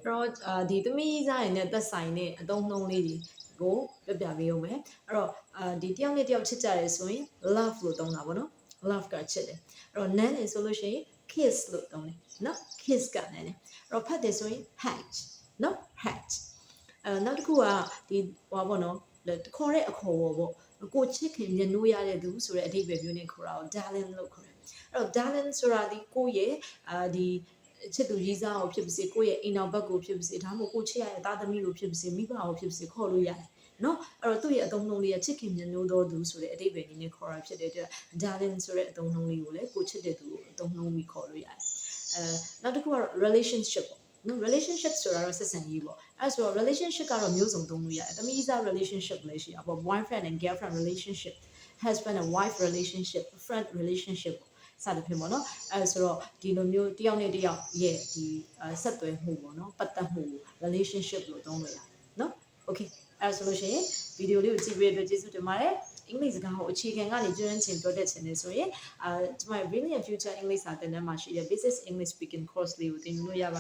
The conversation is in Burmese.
တော့ဒီသမီးစားရင်လည်းသက်ဆိုင်တဲ့အသုံးနှုန်းလေးတွေကိုပြပေးအောင်မယ်အဲ့တော့ဒီတယောက်နဲ့တယောက်ချစ်ကြရဲဆိုရင် love လို့သုံးတာပေါ့နော် love ကချစ်တယ်အဲ့တော့ nan နေဆိုလို့ရှိရင် kiss လို့သုံးတယ်နော် kiss ကnanနေအဲ့တော့ဖတ်တယ်ဆိုရင် hatch နော် hatch နောက်တစ်ခုကဒီဟောပေါ့နော်ခေါ်တဲ့အခေါ်ပေါ့ကိုချစ်ခင်မြတ်နိုးရတဲ့သူဆိုတဲ့အဓိပ္ပာယ်မျိုးနဲ့ခေါ်တာကို darling လို့ခေါ်တယ်အဲ့တော့ darling ဆိုတာဒီကိုရဲ့ဒီချစ်သူကြီးစားကိုဖြစ်ပါစေကိုယ့်ရဲ့အိမ်တော်ဘက်ကိုဖြစ်ပါစေဒါမှမဟုတ်ကိုချစ်ရတဲ့သားသမီးကိုဖြစ်ပါစေမိဘကိုဖြစ်ပါစေခေါ်လို့ရတယ်နော်အဲ့တော့သူ့ရဲ့အသုံးနှုန်းလေးကချစ်ခင်မြတ်နိုးတော်သူဆိုတဲ့အဓိပ္ပာယ်လေးနဲ့ခေါ်တာဖြစ်တဲ့အတွက် darling ဆိုတဲ့အသုံးနှုန်းလေးကိုလည်းကိုချစ်တဲ့သူကိုအသုံးနှုန်းပြီးခေါ်လို့ရတယ်နောက်တစ်ခုကတော့ relationship ပေါ့နော် relationship ဆိုတာတော့ဆက်ဆံရေးပေါ့အဲ့ဆိုတော့ relationship ကတော့မျိုးစုံသုံးလို့ရတယ်သမီးစား relationship လည်းရှိတာပေါ့ boyfriend and girlfriend relationship husband and wife relationship friend relationship စသဖြင့်ပေါ့နော်အဲဆိုတော့ဒီလိုမျိုးတယောက်နဲ့တယောက်ရဲ့ဒီဆက်သွယ်မှုပေါ့နော်ပတ်သက်မှု relationship လို့သုံးလို့ရတယ်နော် okay အဲဆိုလို့ရှိရင်ဗီဒီယိုလေးကိုကြည့်ပေးတဲ့အတွက်ကျေးဇူးတင်ပါတယ်အင်္ဂလိပ်စကားကိုအခြေခံကနေကျွမ်းကျင်ပြောတတ်ချင်တယ်ဆိုရင်ကျွန်မ Brilliant Future English စာသင်တန်းမှာရှိတဲ့ Basic English Speaking Course လေးကိုသင်ယူလို့ရပါ